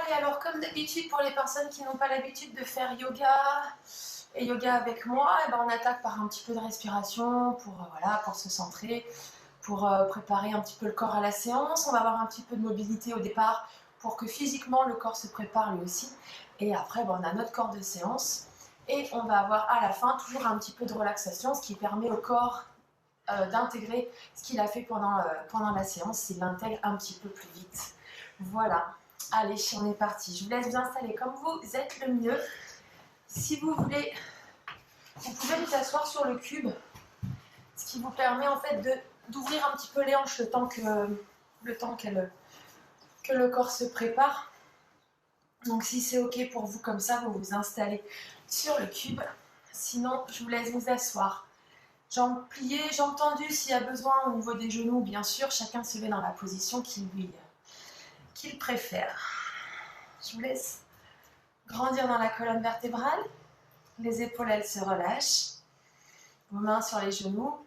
Allez, alors comme d'habitude, pour les personnes qui n'ont pas l'habitude de faire yoga et yoga avec moi, et ben on attaque par un petit peu de respiration pour, voilà, pour se centrer, pour préparer un petit peu le corps à la séance. On va avoir un petit peu de mobilité au départ pour que physiquement le corps se prépare lui aussi. Et après, ben, on a notre corps de séance et on va avoir à la fin toujours un petit peu de relaxation, ce qui permet au corps d'intégrer ce qu'il a fait pendant la séance, s'il l'intègre un petit peu plus vite. Voilà. Allez, on est parti. Je vous laisse vous installer comme vous êtes le mieux. Si vous voulez, vous pouvez vous asseoir sur le cube, ce qui vous permet en fait d'ouvrir un petit peu les hanches le temps que le corps se prépare. Donc si c'est ok pour vous comme ça, vous vous installez sur le cube. Sinon, je vous laisse vous asseoir. Jambes pliées, jambes tendues s'il y a besoin au niveau des genoux, bien sûr. Chacun se met dans la position qu'il préfère. Je vous laisse grandir dans la colonne vertébrale. Les épaules, elles se relâchent. Vos mains sur les genoux.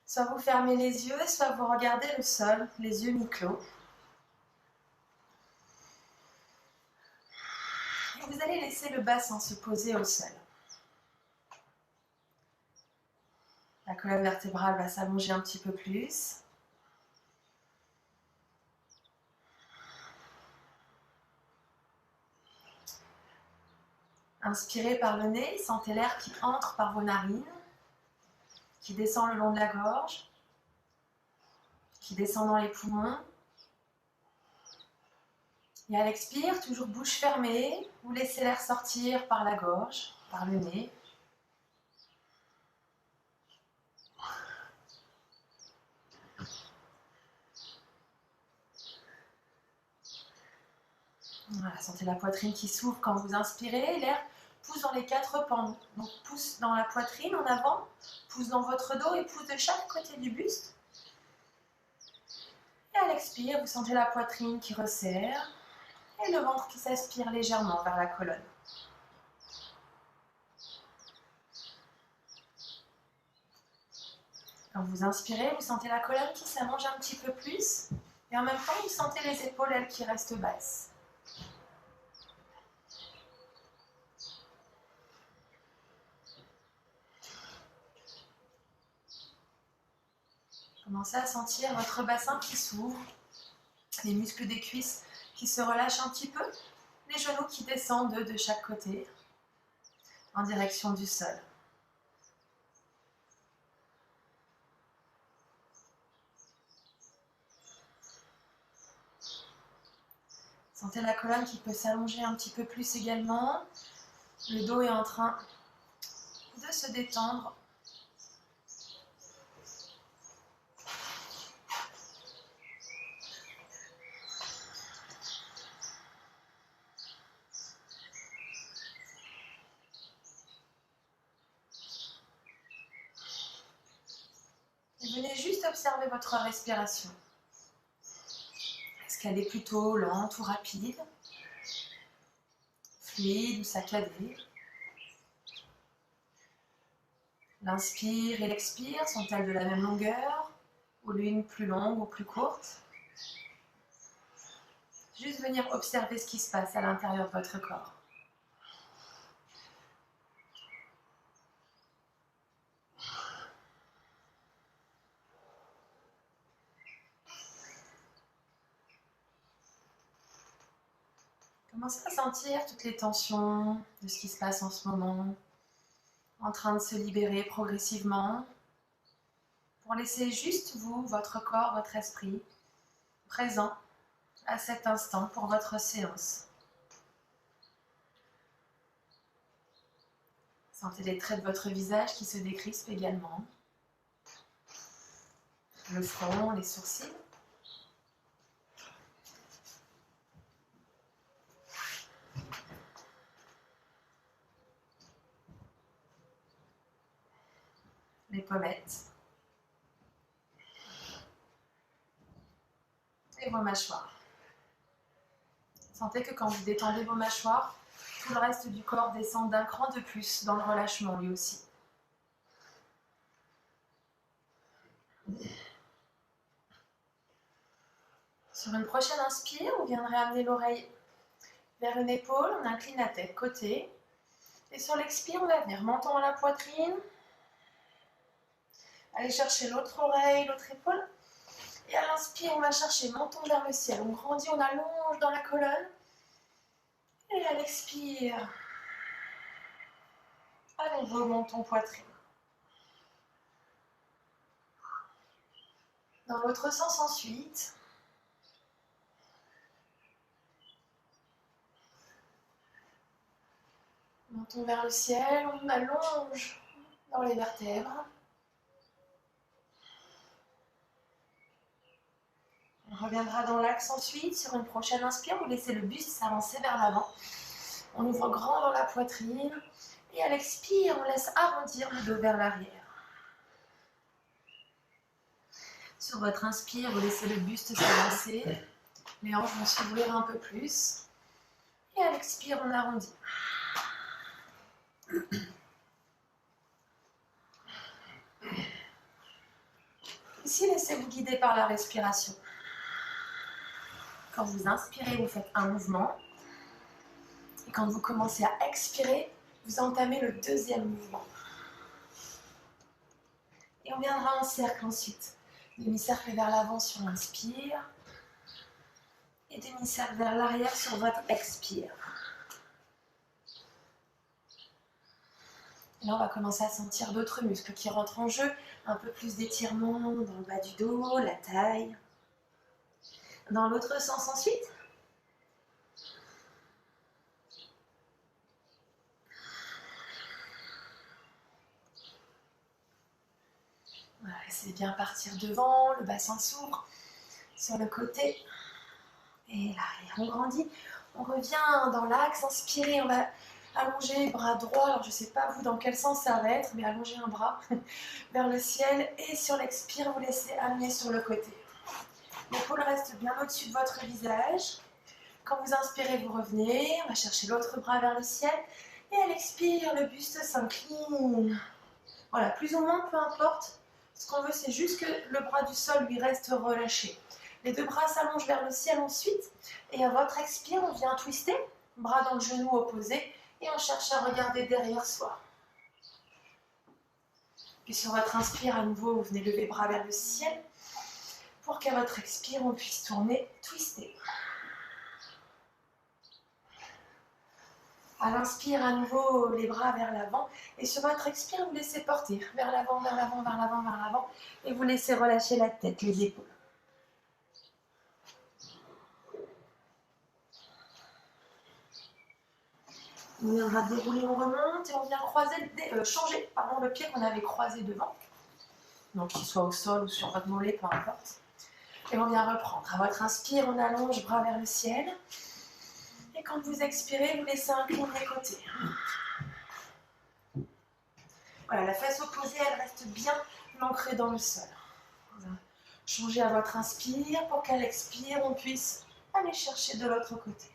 Soit vous fermez les yeux, soit vous regardez le sol, les yeux mi-clos. Et vous allez laisser le bassin se poser au sol. La colonne vertébrale va s'allonger un petit peu plus. Inspirez par le nez, sentez l'air qui entre par vos narines, qui descend le long de la gorge, qui descend dans les poumons. Et à l'expire, toujours bouche fermée, vous laissez l'air sortir par la gorge, par le nez. Voilà, sentez la poitrine qui s'ouvre quand vous inspirez, l'air pousse dans les quatre pans. Donc pousse dans la poitrine en avant, pousse dans votre dos et pousse de chaque côté du buste. Et à l'expire, vous sentez la poitrine qui resserre et le ventre qui s'aspire légèrement vers la colonne. Quand vous inspirez, vous sentez la colonne qui s'allonge un petit peu plus et en même temps, vous sentez les épaules, elles, qui restent basses. Commencez à sentir votre bassin qui s'ouvre, les muscles des cuisses qui se relâchent un petit peu, les genoux qui descendent de chaque côté en direction du sol. Sentez la colonne qui peut s'allonger un petit peu plus également. Le dos est en train de se détendre. Et venez juste observer votre respiration. Est-ce qu'elle est plutôt lente ou rapide, fluide ou saccadée? L'inspire et l'expire sont-elles de la même longueur ou l'une plus longue ou plus courte? Juste venir observer ce qui se passe à l'intérieur de votre corps. Commencez à sentir toutes les tensions de ce qui se passe en ce moment, en train de se libérer progressivement, pour laisser juste vous, votre corps, votre esprit, présent à cet instant pour votre séance. Sentez les traits de votre visage qui se décrispent également, le front, les sourcils. Les pommettes et vos mâchoires. Sentez que quand vous détendez vos mâchoires, tout le reste du corps descend d'un cran de plus dans le relâchement lui aussi. Sur une prochaine inspire, vous viendrez amener l'oreille vers une épaule, on incline la tête côté. Et sur l'expire, on va venir menton à la poitrine. Allez chercher l'autre oreille, l'autre épaule. Et à l'inspire, on va chercher menton vers le ciel. On grandit, on allonge dans la colonne. Et à l'expire, à nouveau menton poitrine. Dans l'autre sens ensuite. Menton vers le ciel, on allonge dans les vertèbres. On reviendra dans l'axe ensuite. Sur une prochaine inspire, vous laissez le buste s'avancer vers l'avant. On ouvre grand dans la poitrine. Et à l'expire, on laisse arrondir le dos vers l'arrière. Sur votre inspire, vous laissez le buste s'avancer. Les hanches vont s'ouvrir un peu plus. Et à l'expire, on arrondit. Ici, laissez-vous guider par la respiration. Quand vous inspirez, vous faites un mouvement. Et quand vous commencez à expirer, vous entamez le deuxième mouvement. Et on viendra en cercle ensuite. Demi-cercle vers l'avant sur l'inspire. Et demi-cercle vers l'arrière sur votre expire. Et là, on va commencer à sentir d'autres muscles qui rentrent en jeu. Un peu plus d'étirement dans le bas du dos, la taille. Dans l'autre sens ensuite. Voilà, laissez bien partir devant, le bassin s'ouvre sur le côté et l'arrière. On grandit, on revient dans l'axe, inspirez, on va allonger bras droit. Alors je ne sais pas vous dans quel sens ça va être, mais allongez un bras vers le ciel et sur l'expire, vous laissez amener sur le côté. L'épaule reste bien au-dessus de votre visage. Quand vous inspirez, vous revenez, on va chercher l'autre bras vers le ciel et à l'expire, le buste s'incline. Voilà, plus ou moins, peu importe. Ce qu'on veut, c'est juste que le bras du sol lui reste relâché. Les deux bras s'allongent vers le ciel ensuite. Et à votre expire, on vient twister, bras dans le genou opposé. Et on cherche à regarder derrière soi. Et sur votre inspire, à nouveau, vous venez lever les bras vers le ciel. Pour qu'à votre expire, on puisse tourner, twister. À l'inspire, à nouveau, les bras vers l'avant. Et sur votre expire, vous laissez porter vers l'avant, vers l'avant, vers l'avant, vers l'avant. Et vous laissez relâcher la tête, les épaules. On viendra dérouler, on remonte et on vient changer le pied qu'on avait croisé devant. Donc qu'il soit au sol ou sur votre mollet, peu importe. Et on vient reprendre. À votre inspire, on allonge, bras vers le ciel. Et quand vous expirez, vous laissez incliner les côtés. Voilà, la face opposée, elle reste bien ancrée dans le sol. Changez à votre inspire pour qu'à l'expire, on puisse aller chercher de l'autre côté.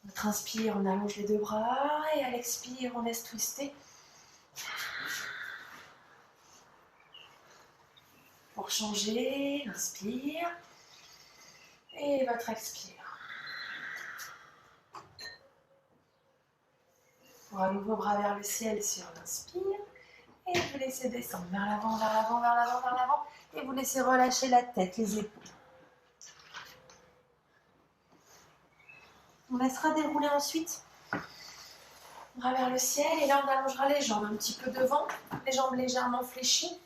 Votre inspire, on allonge les deux bras et à l'expire, on laisse twister. Pour changer, inspire et votre expire. Pour un nouveau bras vers le ciel sur l'inspire et vous laissez descendre vers l'avant, vers l'avant, vers l'avant, vers l'avant et vous laissez relâcher la tête, les épaules. On laissera dérouler ensuite. Bras vers le ciel et là on allongera les jambes un petit peu devant, les jambes légèrement fléchies.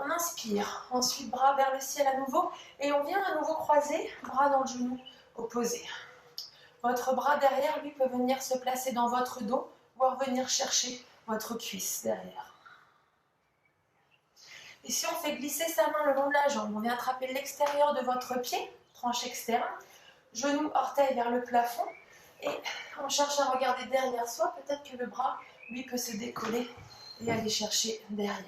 On inspire, ensuite bras vers le ciel à nouveau et on vient à nouveau croiser, bras dans le genou opposé. Votre bras derrière lui peut venir se placer dans votre dos, voire venir chercher votre cuisse derrière. Et si on fait glisser sa main le long de la jambe, on vient attraper l'extérieur de votre pied, tranche externe, genou, orteil vers le plafond et on cherche à regarder derrière soi, peut-être que le bras lui peut se décoller et aller chercher derrière.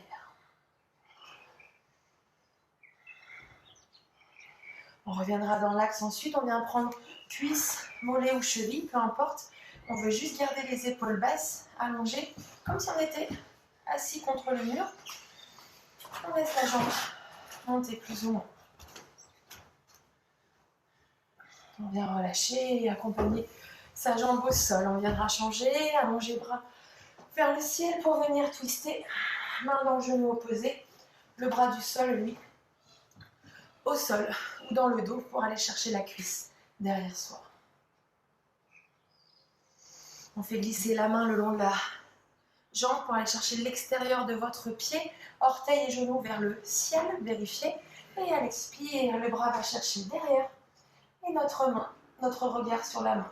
On reviendra dans l'axe ensuite, on vient prendre cuisse, mollet ou cheville, peu importe. On veut juste garder les épaules basses, allongées, comme si on était assis contre le mur. On laisse la jambe monter plus ou moins. On vient relâcher et accompagner sa jambe au sol. On viendra changer, allonger les bras vers le ciel pour venir twister. Main dans le genou opposé. Le bras du sol, lui, au sol ou dans le dos pour aller chercher la cuisse derrière soi. On fait glisser la main le long de la jambe pour aller chercher l'extérieur de votre pied, orteils et genoux vers le ciel, vérifiez. Et à l'expire, le bras va chercher derrière et notre main, notre regard sur la main.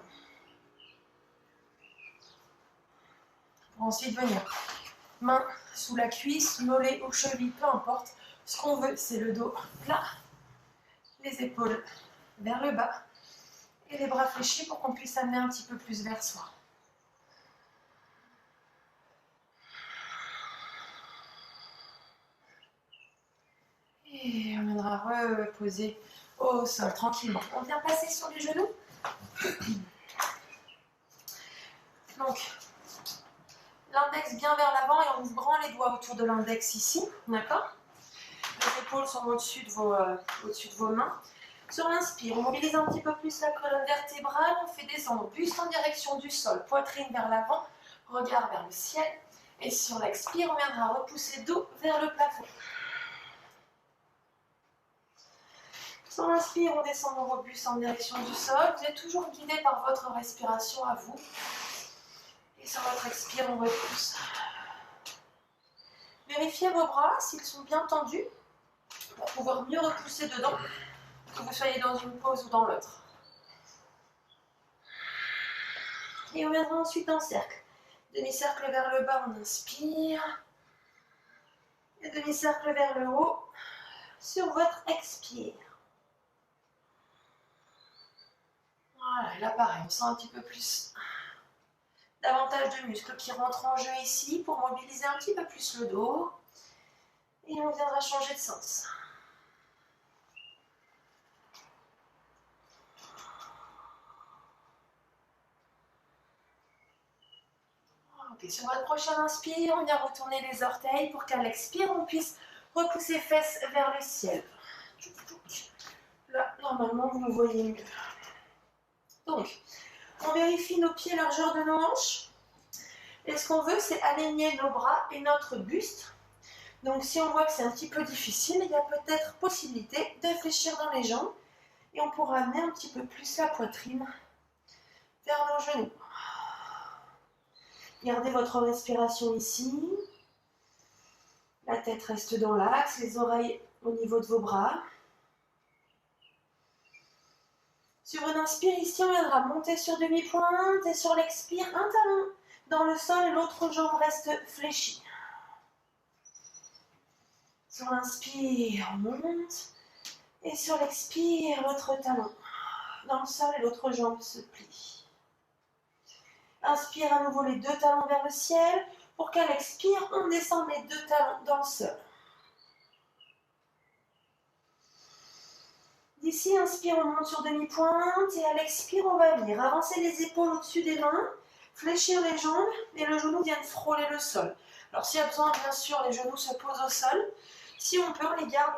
Pour ensuite venir main sous la cuisse, mollet ou cheville, peu importe. Ce qu'on veut, c'est le dos plat, les épaules vers le bas et les bras fléchis pour qu'on puisse amener un petit peu plus vers soi. Et on viendra reposer au sol tranquillement. On vient passer sur les genoux. Donc, l'index bien vers l'avant et on ouvre grand les doigts autour de l'index ici. D'accord? Les épaules sont au-dessus de vos mains. Sur l'inspire, on mobilise un petit peu plus la colonne vertébrale. On fait descendre buste en direction du sol, poitrine vers l'avant, regard vers le ciel. Et sur l'expire, on viendra repousser dos vers le plafond. Sur l'inspire, on descend nos robustes en direction du sol. Vous êtes toujours guidé par votre respiration à vous. Et sur votre expire, on repousse. Vérifiez vos bras s'ils sont bien tendus pour pouvoir mieux repousser dedans, que vous soyez dans une pose ou dans l'autre. Et on viendra ensuite en cercle. Demi-cercle vers le bas, on inspire. Et demi-cercle vers le haut sur votre expire. Voilà, et là pareil, on sent un petit peu plus, davantage de muscles qui rentrent en jeu ici pour mobiliser un petit peu plus le dos. Et on viendra changer de sens. Ok, sur votre prochain inspire, on vient retourner les orteils pour qu'à l'expire, on puisse repousser fesses vers le ciel. Là, normalement, vous me voyez mieux. Donc, on vérifie nos pieds, largeur de nos hanches. Et ce qu'on veut, c'est aligner nos bras et notre buste. Donc, si on voit que c'est un petit peu difficile, il y a peut-être possibilité de fléchir dans les jambes. Et on pourra amener un petit peu plus la poitrine vers nos genoux. Gardez votre respiration ici. La tête reste dans l'axe, les oreilles au niveau de vos bras. Sur une inspire, ici, on viendra monter sur demi-pointe et sur l'expire, un talon dans le sol et l'autre jambe reste fléchie. Sur l'inspire, on monte et sur l'expire, l'autre talon dans le sol et l'autre jambe se plie. Inspire à nouveau les deux talons vers le ciel pour qu'à l'expire, on descende les deux talons dans le sol. D'ici, inspire, on monte sur demi-pointe et à l'expire, on va venir avancer les épaules au-dessus des mains, fléchir les jambes et le genou vient frôler le sol. Alors s'il y a besoin, bien sûr, les genoux se posent au sol. Si on peut, on les garde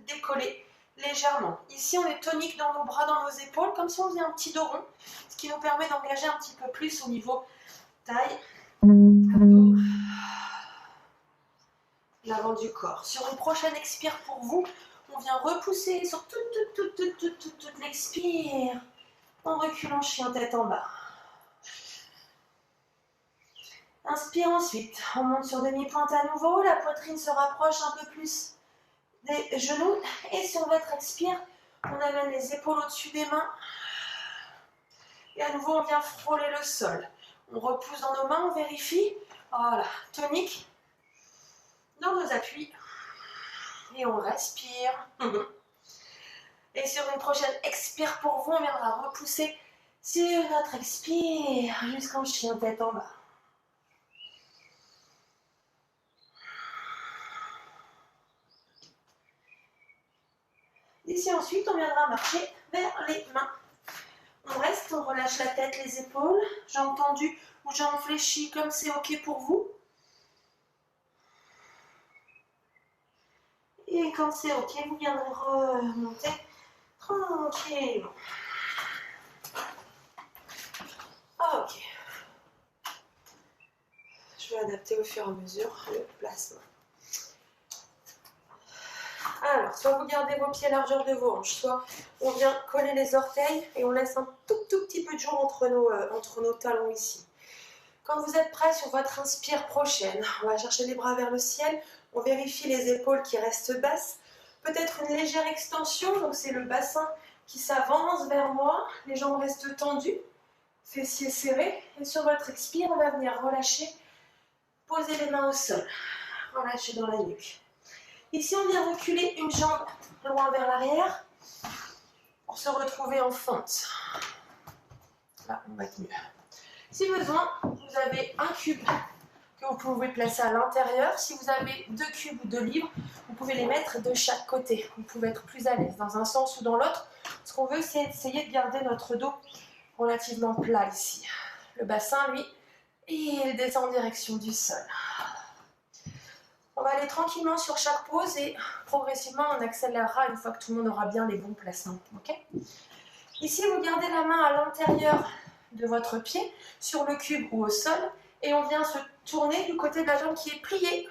décollés légèrement. Ici, on est tonique dans nos bras, dans nos épaules, comme si on faisait un petit dos rond, ce qui nous permet d'engager un petit peu plus au niveau taille, dos, l'avant du corps. Sur une prochaine expire pour vous, on vient repousser sur toute l'expire. On recule en chien tête en bas. Inspire ensuite. On monte sur demi-pointe à nouveau. La poitrine se rapproche un peu plus des genoux. Et sur votre expire, on amène les épaules au-dessus des mains. Et à nouveau, on vient frôler le sol. On repousse dans nos mains, on vérifie. Voilà, tonique dans nos appuis. Et on respire. Et sur une prochaine expire pour vous, on viendra repousser sur notre expire jusqu'en chien tête en bas. Ici ensuite, on viendra marcher vers les mains. On reste, on relâche la tête, les épaules, jambes tendues ou jambes fléchies comme c'est ok pour vous. Et quand c'est ok, vous viendrez remonter tranquillement. Ok. Je vais adapter au fur et à mesure le placement. Alors, soit vous gardez vos pieds largeur de vos hanches, soit on vient coller les orteils et on laisse un tout petit peu de jour entre nos talons ici. Quand vous êtes prêts sur votre inspire prochaine, on va chercher les bras vers le ciel, on vérifie les épaules qui restent basses, peut-être une légère extension, donc c'est le bassin qui s'avance vers moi, les jambes restent tendues, fessiers serrés, et sur votre expire, on va venir relâcher, poser les mains au sol, relâcher dans la nuque. Ici, on vient reculer une jambe loin vers l'arrière pour se retrouver en fente. Là, on va être mieux. Si besoin, vous avez un cube que vous pouvez placer à l'intérieur. Si vous avez 2 cubes ou 2 livres, vous pouvez les mettre de chaque côté. Vous pouvez être plus à l'aise dans un sens ou dans l'autre. Ce qu'on veut, c'est essayer de garder notre dos relativement plat ici. Le bassin, lui, il descend en direction du sol. On va aller tranquillement sur chaque pose et progressivement, on accélérera une fois que tout le monde aura bien les bons placements. Okay. Ici, vous gardez la main à l'intérieur de votre pied, sur le cube ou au sol, et on vient se tourner du côté de la jambe qui est pliée.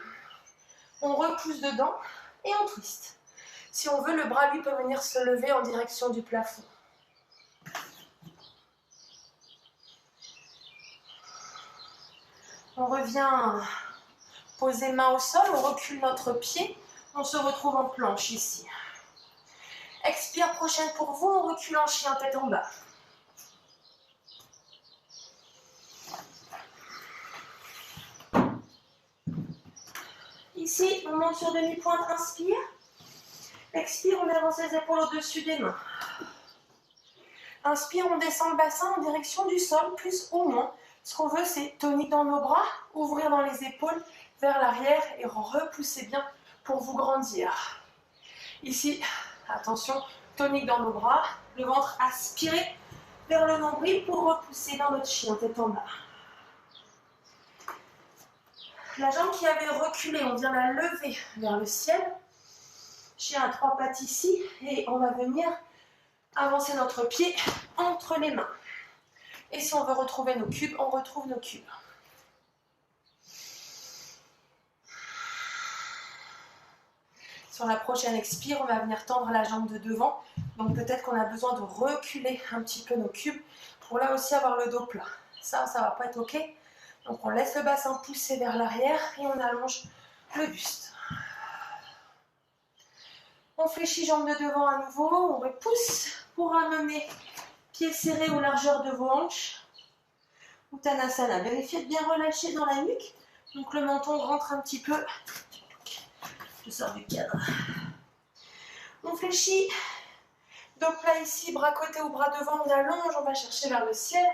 On repousse dedans et on twist. Si on veut, le bras, lui, peut venir se lever en direction du plafond. On revient poser main au sol, on recule notre pied, on se retrouve en planche ici. Expire prochaine pour vous, on recule en chien tête en bas. Ici, on monte sur demi-pointe, inspire. Expire, on avance les épaules au-dessus des mains. Inspire, on descend le bassin en direction du sol, plus ou moins. Ce qu'on veut, c'est tonique dans nos bras, ouvrir dans les épaules vers l'arrière et repousser bien pour vous grandir. Ici, attention, tonique dans nos bras, le ventre aspiré vers le nombril pour repousser dans notre chien tête en bas. La jambe qui avait reculé, on vient la lever vers le ciel. Chien à 3 pattes ici et on va venir avancer notre pied entre les mains. Et si on veut retrouver nos cubes, on retrouve nos cubes. Sur la prochaine expire, on va venir tendre la jambe de devant. Donc peut-être qu'on a besoin de reculer un petit peu nos cubes pour là aussi avoir le dos plat. Ça va pas être OK. Donc on laisse le bassin pousser vers l'arrière et on allonge le buste. On fléchit jambe de devant à nouveau, on repousse pour amener pieds serrés aux largeurs de vos hanches. Uttanasana, vérifiez de bien relâcher dans la nuque. Donc le menton rentre un petit peu. Je sors du cadre. On fléchit. Dos plat ici, bras côté ou bras devant, on allonge, on va chercher vers le ciel.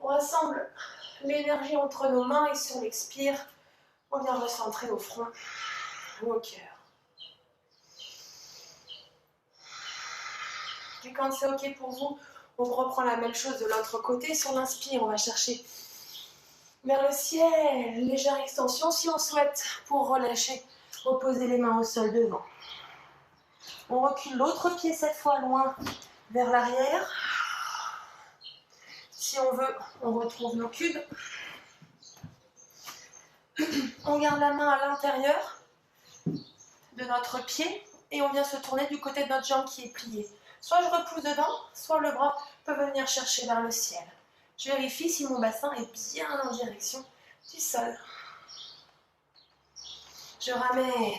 On rassemble l'énergie entre nos mains et sur l'expire, on vient recentrer au front ou au cœur. Et quand c'est OK pour vous, on reprend la même chose de l'autre côté. Sur l'inspire, on va chercher vers le ciel, légère extension si on souhaite pour relâcher, reposer les mains au sol devant. On recule l'autre pied cette fois loin vers l'arrière. Si on veut, on retrouve nos cubes. On garde la main à l'intérieur de notre pied et on vient se tourner du côté de notre jambe qui est pliée. Soit je repousse dedans, soit le bras peut venir chercher vers le ciel. Je vérifie si mon bassin est bien en direction du sol. Je ramène,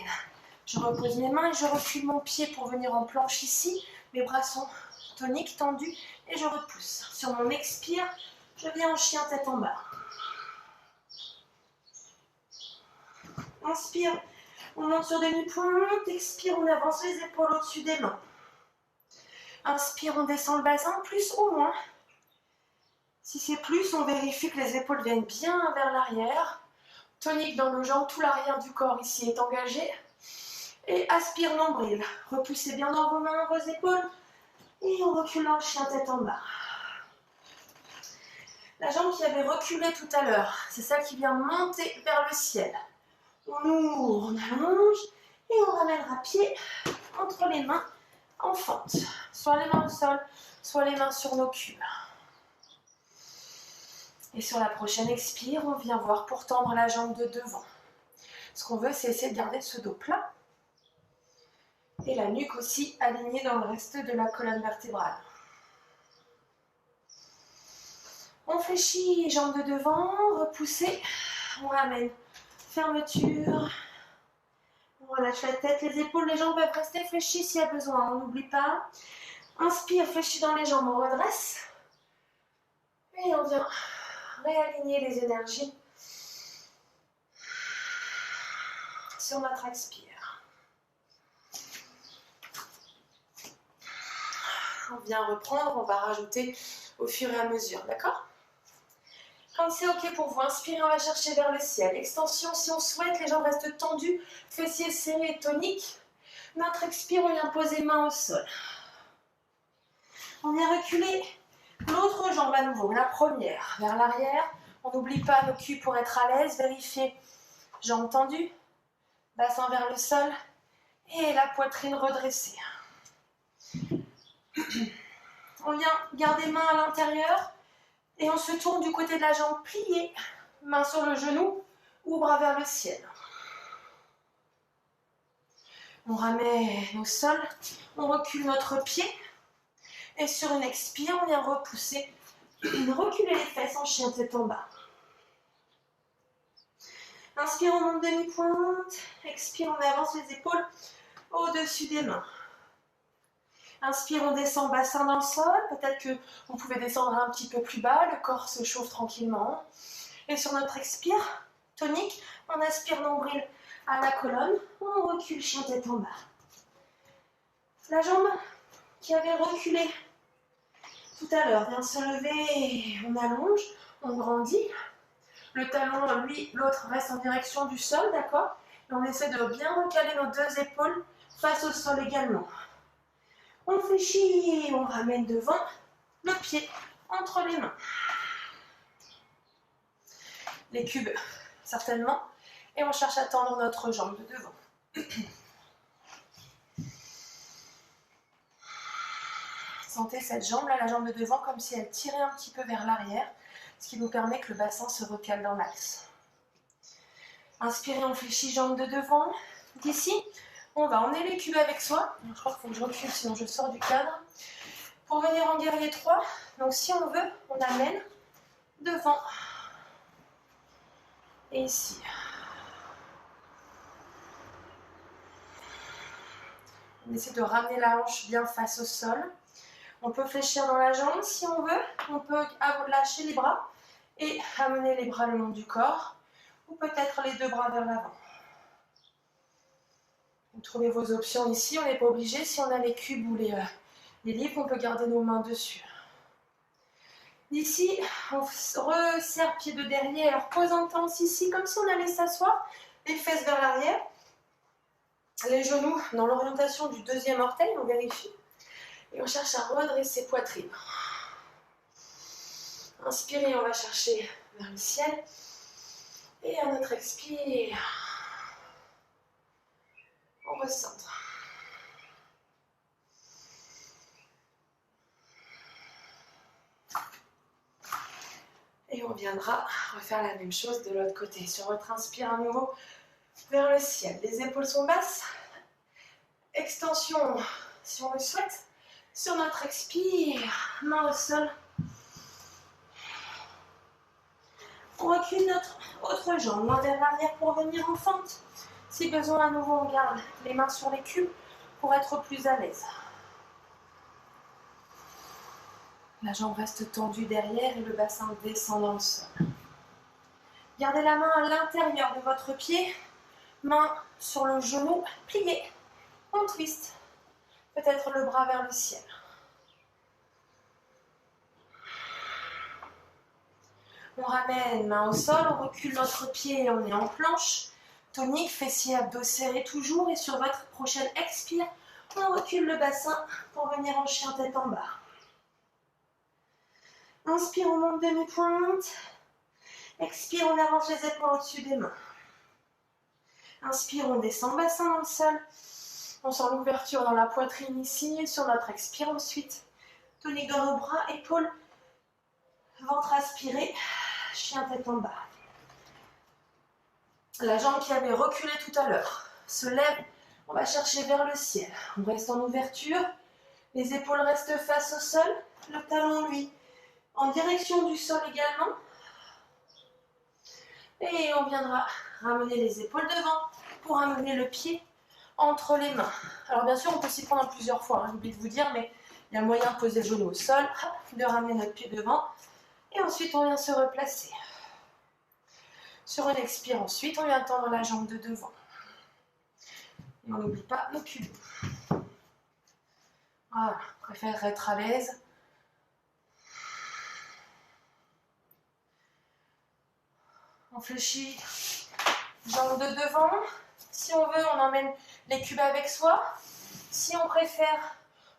je repose mes mains et je recule mon pied pour venir en planche ici. Mes bras sont toniques, tendus et je repousse. Sur mon expire, je viens en chien tête en bas. Inspire, on monte sur demi-pointe. Expire, on avance les épaules au-dessus des mains. Inspire, on descend le bassin, plus ou moins. Si c'est plus, on vérifie que les épaules viennent bien vers l'arrière. Tonique dans nos jambes, tout l'arrière du corps ici est engagé. Et aspire nombril. Repoussez bien dans vos mains, vos épaules. Et on recule en chien tête en bas. La jambe qui avait reculé tout à l'heure, c'est celle qui vient monter vers le ciel. On ouvre, on allonge et on ramènera pied entre les mains en fente. Soit les mains au sol, soit les mains sur nos cubes. Et sur la prochaine expire, on vient voir pour tendre la jambe de devant. Ce qu'on veut, c'est essayer de garder ce dos plat. Et la nuque aussi alignée dans le reste de la colonne vertébrale. On fléchit, jambes de devant, repoussez. On ramène, fermeture. On relâche la tête, les épaules, les jambes peuvent rester fléchies s'il y a besoin. On n'oublie pas. Inspire, fléchis dans les jambes, on redresse. Et on vient réaligner les énergies sur notre expire. On vient reprendre, on va rajouter au fur et à mesure, d'accord? Quand c'est ok pour vous, inspirez, on va chercher vers le ciel. Extension si on souhaite, les jambes restent tendues, fessiers serrés et toniques. Notre expire, on vient poser main au sol. On vient reculer l'autre jambe à nouveau, la première vers l'arrière. On n'oublie pas nos culs pour être à l'aise. Vérifiez, jambes tendues, bassin vers le sol et la poitrine redressée. On vient garder main à l'intérieur et on se tourne du côté de la jambe pliée, main sur le genou ou bras vers le ciel. On ramène au sol, on recule notre pied et sur une expire, on vient repousser, reculer les fesses en chien tête en bas. Inspire, on monte demi-pointe, expire, on avance les épaules au-dessus des mains. Inspire, on descend bassin dans le sol. Peut-être que vous pouvez descendre un petit peu plus bas. Le corps se chauffe tranquillement. Et sur notre expire tonique, on aspire nombril à la colonne. On recule chien tête en bas. La jambe qui avait reculé tout à l'heure vient se lever. On allonge, on grandit. Le talon, lui, l'autre reste en direction du sol, d'accord? Et on essaie de bien recaler nos deux épaules face au sol également. On fléchit et on ramène devant le pied entre les mains. Les cubes, certainement. Et on cherche à tendre notre jambe de devant. Sentez cette jambe-là, la jambe de devant, comme si elle tirait un petit peu vers l'arrière, ce qui nous permet que le bassin se recale dans l'axe. Inspirez, on fléchit, jambe de devant. D'ici, on va emmener les cubes avec soi. Je crois qu'il faut que je recule, sinon je sors du cadre. Pour venir en guerrier 3, donc si on veut, on amène devant. Et ici. On essaie de ramener la hanche bien face au sol. On peut fléchir dans la jambe si on veut. On peut lâcher les bras et amener les bras le long du corps. Ou peut-être les deux bras vers l'avant. Vous trouvez vos options ici, on n'est pas obligé. Si on a les cubes ou les livres, on peut garder nos mains dessus. D'ici, on resserre pied de derrière, pose intense ici, comme si on allait s'asseoir, les fesses vers l'arrière, les genoux dans l'orientation du deuxième orteil, on vérifie. Et on cherche à redresser poitrine. Inspirez, on va chercher vers le ciel. Et à notre expire, on recentre. Et on viendra refaire la même chose de l'autre côté. Sur votre inspire à nouveau vers le ciel. Les épaules sont basses. Extension si on le souhaite. Sur notre expire, main au sol. On recule notre autre jambe, main vers l'arrière pour venir en fente. Si besoin, à nouveau, on garde les mains sur les cubes pour être plus à l'aise. La jambe reste tendue derrière et le bassin descend dans le sol. Gardez la main à l'intérieur de votre pied, main sur le genou, plié. On twist, peut-être le bras vers le ciel. On ramène main au sol, on recule notre pied, on est en planche. Tonique, fessiers, abdos serrés toujours. Et sur votre prochaine expire, on recule le bassin pour venir en chien tête en bas. Inspire, on monte demi-pointe. Expire, on avance les épaules au-dessus des mains. Inspire, on descend bassin dans le sol. On sent l'ouverture dans la poitrine ici. Et sur notre expire ensuite. Tonique dans nos bras, épaules, ventre aspiré. chien tête en bas. La jambe qui avait reculé tout à l'heure se lève, on va chercher vers le ciel. On reste en ouverture, les épaules restent face au sol, le talon lui en direction du sol également. Et on viendra ramener les épaules devant pour amener le pied entre les mains. Alors bien sûr, on peut s'y prendre plusieurs fois, j'ai oublié de vous dire, mais il y a moyen de poser le genou au sol, de ramener notre pied devant, et ensuite on vient se replacer. Sur une expire ensuite, on vient tendre la jambe de devant. Et on n'oublie pas nos culots. Voilà, on préfère être à l'aise. On fléchit, jambes de devant. Si on veut, on emmène les cubes avec soi. Si on préfère,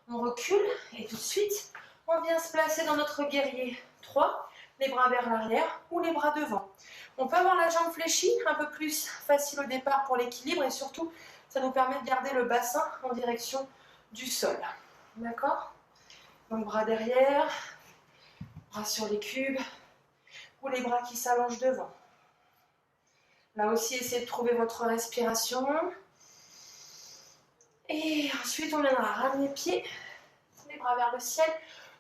on recule et tout de suite, on vient se placer dans notre guerrier 3, les bras vers l'arrière ou les bras devant. On peut avoir la jambe fléchie, un peu plus facile au départ pour l'équilibre et surtout, ça nous permet de garder le bassin en direction du sol. D'accord? Donc bras derrière, bras sur les cubes ou les bras qui s'allongent devant. Là aussi, essayez de trouver votre respiration. Et ensuite, on viendra ramener les pieds, les bras vers le ciel.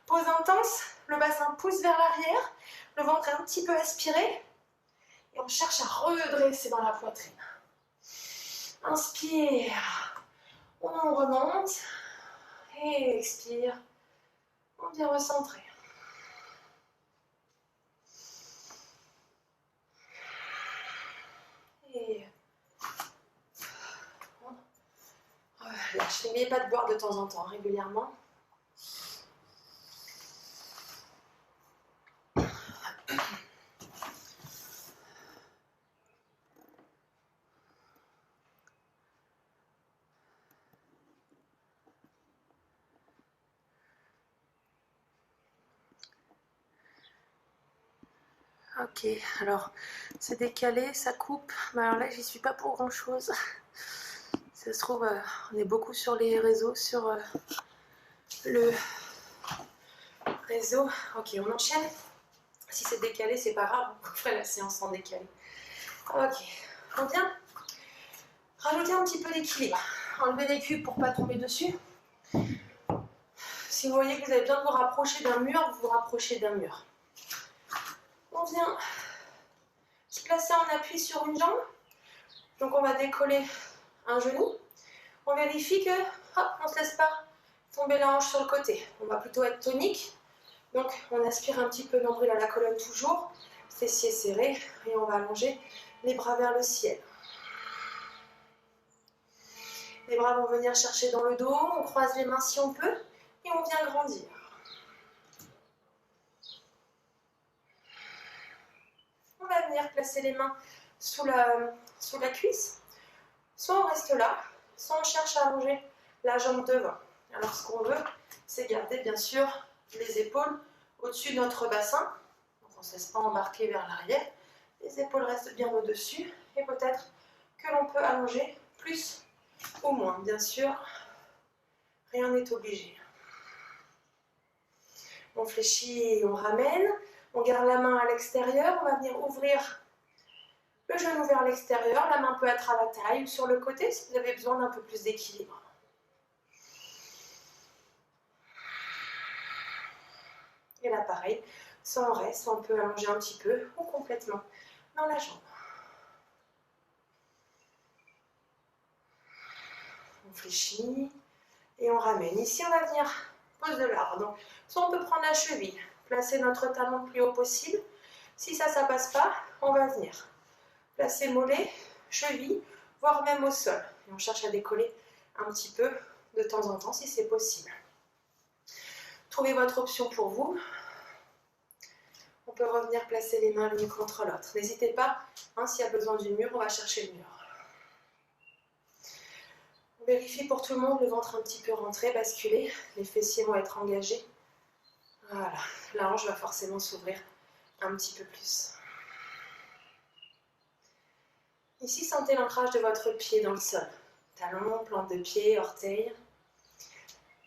Pause intense, le bassin pousse vers l'arrière, le ventre est un petit peu aspiré. Et on cherche à redresser dans la poitrine. Inspire, on remonte. Et expire, on vient recentrer. Et lâche. N'oubliez pas de boire de temps en temps, régulièrement. Ok, alors c'est décalé, ça coupe, mais alors là j'y suis pas pour grand chose. Ça se trouve, on est beaucoup sur les réseaux, sur le réseau. Ok, on enchaîne. Si c'est décalé, c'est pas grave, on ferait la séance en décalé. Ok, on vient rajouter un petit peu d'équilibre. Enlevez les cubes pour pas tomber dessus. Si vous voyez que vous avez besoin de vous rapprocher d'un mur, vous vous rapprochez d'un mur. On vient se placer en appui sur une jambe. Donc on va décoller un genou. On vérifie que, hop, on ne se laisse pas tomber la hanche sur le côté. On va plutôt être tonique. Donc on aspire un petit peu nombril à la colonne toujours. Fessiers serrés. Et on va allonger les bras vers le ciel. Les bras vont venir chercher dans le dos. On croise les mains si on peut. Et on vient grandir. On va venir placer les mains sous la cuisse. Soit on reste là, soit on cherche à allonger la jambe devant. Alors ce qu'on veut, c'est garder bien sûr les épaules au-dessus de notre bassin. Donc on ne se laisse pas embarquer vers l'arrière. Les épaules restent bien au-dessus. Et peut-être que l'on peut allonger plus ou moins. Bien sûr, rien n'est obligé. On fléchit et on ramène. On garde la main à l'extérieur. On va venir ouvrir le genou vers l'extérieur. La main peut être à la taille ou sur le côté si vous avez besoin d'un peu plus d'équilibre. Et là, pareil, soit on reste, soit on peut allonger un petit peu ou complètement dans la jambe. On fléchit et on ramène. Ici, on va venir pose de l'arbre. Donc, soit on peut prendre la cheville, placer notre talon le plus haut possible. Si ça passe pas, on va venir placer mollet, cheville, voire même au sol. Et on cherche à décoller un petit peu de temps en temps si c'est possible. Trouvez votre option pour vous. On peut revenir placer les mains l'une contre l'autre. N'hésitez pas, hein, s'il y a besoin du mur, on va chercher le mur. On vérifie pour tout le monde, le ventre un petit peu rentré, basculé. Les fessiers vont être engagés. Voilà, la hanche va forcément s'ouvrir un petit peu plus. Ici, sentez l'ancrage de votre pied dans le sol. Talon, plante de pied, orteil.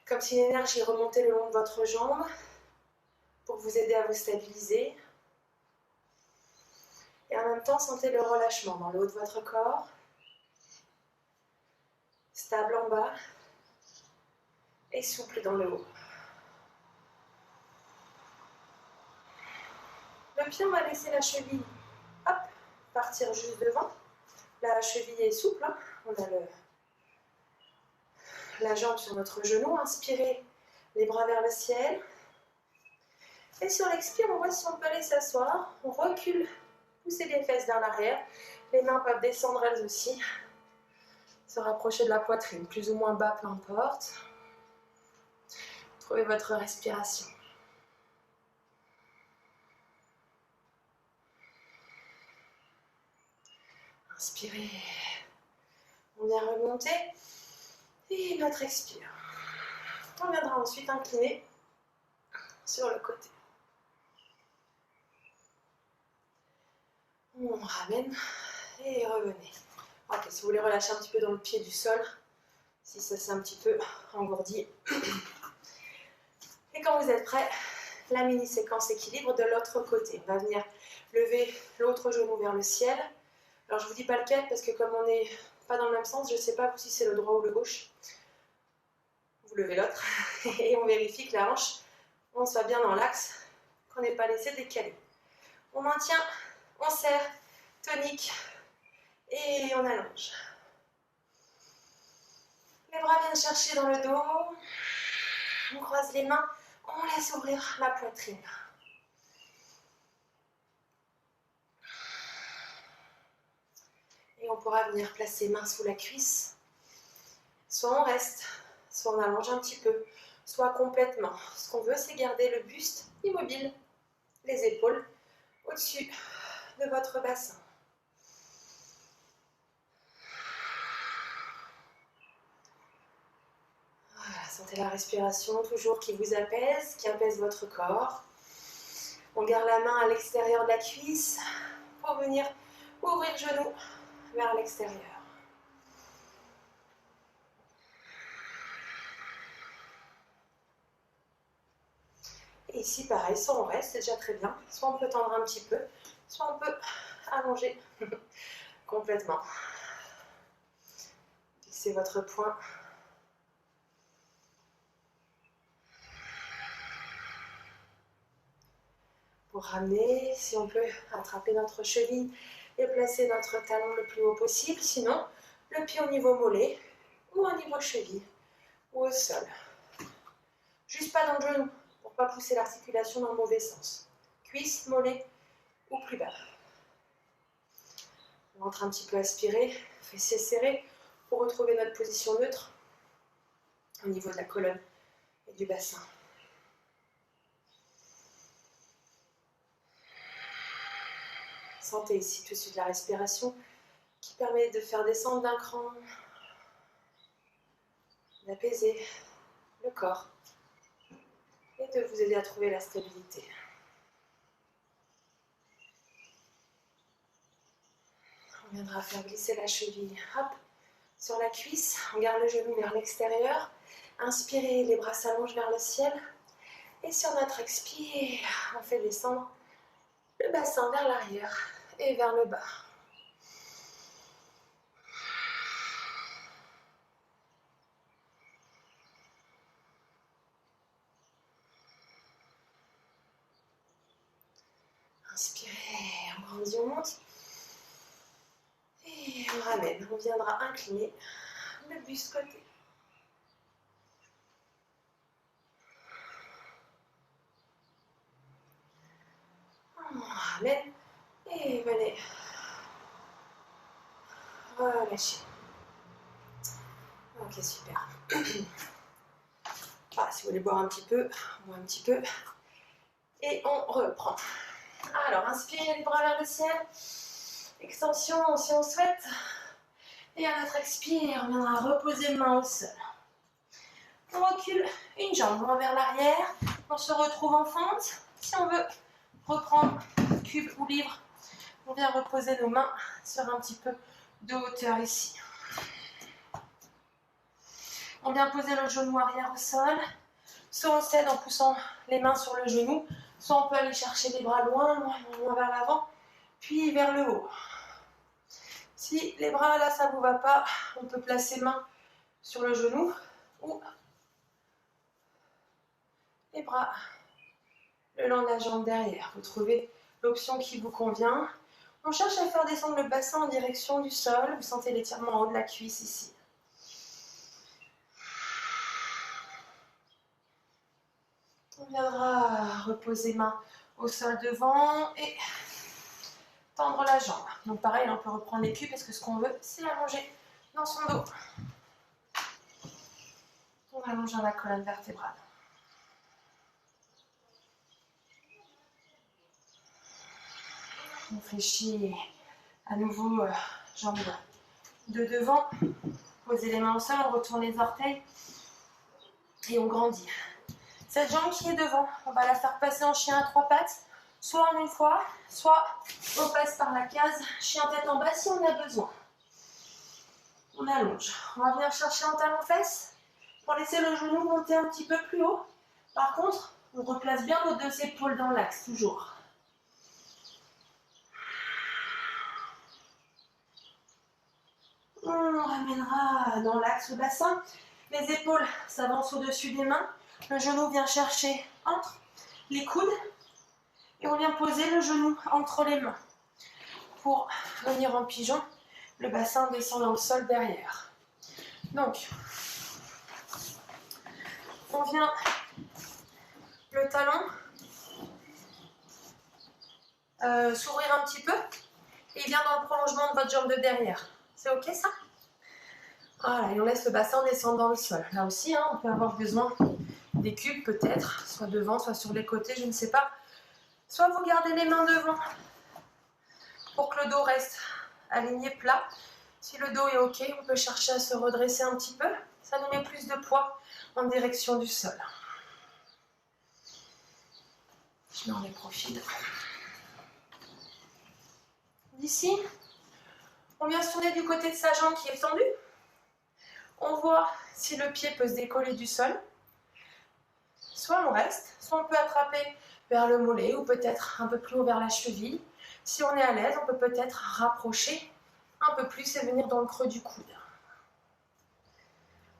Comme si l'énergie remontait le long de votre jambe pour vous aider à vous stabiliser. Et en même temps, sentez le relâchement dans le haut de votre corps. Stable en bas. Et souple dans le haut. Le pied, on va laisser la cheville, hop, partir juste devant. La cheville est souple, hein. On a la jambe sur notre genou. Inspirez, les bras vers le ciel. Et sur l'expire, on voit si on peut aller s'asseoir. On recule, poussez les fesses vers l'arrière. Les mains peuvent descendre elles aussi. Se rapprocher de la poitrine, plus ou moins bas, peu importe. Trouvez votre respiration. Inspirez. On vient remonter. Et notre expire. On viendra ensuite incliner sur le côté. On ramène et revenez. Ok, si vous voulez relâcher un petit peu dans le pied du sol, si ça s'est un petit peu engourdi. Et quand vous êtes prêts, la mini-séquence équilibre de l'autre côté. On va venir lever l'autre genou vers le ciel. Alors je ne vous dis pas lequel parce que comme on n'est pas dans le même sens, je ne sais pas si c'est le droit ou le gauche. Vous levez l'autre et on vérifie que la hanche, on soit bien dans l'axe, qu'on n'ait pas laissé décaler. On maintient, on serre, tonique et on allonge. Les bras viennent chercher dans le dos. On croise les mains, on laisse ouvrir la poitrine. Et on pourra venir placer main sous la cuisse. Soit on reste, soit on allonge un petit peu, soit complètement. Ce qu'on veut, c'est garder le buste immobile, les épaules au-dessus de votre bassin. Voilà, sentez la respiration toujours qui vous apaise, qui apaise votre corps. On garde la main à l'extérieur de la cuisse pour venir ouvrir le genou vers l'extérieur. Et ici, pareil, soit on reste, c'est déjà très bien, soit on peut tendre un petit peu, soit on peut allonger complètement. Fixez votre poing. Pour ramener, si on peut, attraper notre cheville et placer notre talon le plus haut possible, sinon le pied au niveau mollet ou au niveau cheville ou au sol. Juste pas dans le genou pour ne pas pousser l'articulation dans le mauvais sens. Cuisse, mollet ou plus bas. On rentre un petit peu aspiré, fessiers serrés pour retrouver notre position neutre au niveau de la colonne et du bassin. Sentez ici tout de suite la respiration qui permet de faire descendre d'un cran, d'apaiser le corps et de vous aider à trouver la stabilité. On viendra faire glisser la cheville hop, sur la cuisse, on garde le genou vers l'extérieur, inspirez, les bras s'allongent vers le ciel et sur notre expire, on fait descendre le bassin vers l'arrière et vers le bas. Inspirez, on grandit, on monte. Et on ramène, on viendra incliner le buste côté. On ramène et venez relâcher. Ok, super. Ah, si vous voulez boire un petit peu, on boit un petit peu. Et on reprend. Alors, inspirez les bras vers le ciel. Extension si on souhaite. Et à notre expire, on viendra reposer main au sol. On recule une jambe loin vers l'arrière. On se retrouve en fente. Si on veut reprendre cube ou livre, on vient reposer nos mains sur un petit peu de hauteur ici. On vient poser le genou arrière au sol. Soit on cède en poussant les mains sur le genou, soit on peut aller chercher les bras loin vers l'avant, puis vers le haut. Si les bras là ça ne vous va pas, on peut placer main sur le genou ou les bras le long de la jambe derrière. Vous trouvez l'option qui vous convient. On cherche à faire descendre le bassin en direction du sol. Vous sentez l'étirement en haut de la cuisse ici. On viendra reposer main au sol devant et tendre la jambe. Donc pareil, on peut reprendre les culs parce que ce qu'on veut, c'est allonger dans son dos. On allonge dans la colonne vertébrale. On fléchit à nouveau jambes de devant. Posez les mains au sol, on retourne les orteils et on grandit. Cette jambe qui est devant, on va la faire passer en chien à 3 pattes, soit en une fois, soit on passe par la case chien tête en bas si on a besoin. On allonge. On va venir chercher un talon-fesse pour laisser le genou monter un petit peu plus haut. Par contre, on replace bien nos 2 épaules dans l'axe, toujours. On ramènera dans l'axe le bassin. Les épaules s'avancent au-dessus des mains. Le genou vient chercher entre les coudes. Et on vient poser le genou entre les mains. Pour venir en pigeon, le bassin descend dans le sol derrière. Donc, on vient le talon s'ouvrir un petit peu et il vient dans le prolongement de votre jambe de derrière. C'est ok ça? Voilà, et on laisse le bassin descendre dans le sol. Là aussi, on peut avoir besoin des cubes peut-être, soit devant, soit sur les côtés, je ne sais pas. Soit vous gardez les mains devant pour que le dos reste aligné plat. Si le dos est ok, on peut chercher à se redresser un petit peu. Ça nous met plus de poids en direction du sol. Je mets en les profils. D'ici, on vient se tourner du côté de sa jambe qui est tendue. On voit si le pied peut se décoller du sol. Soit on reste, soit on peut attraper vers le mollet ou peut-être un peu plus haut vers la cheville. Si on est à l'aise, on peut peut-être rapprocher un peu plus et venir dans le creux du coude.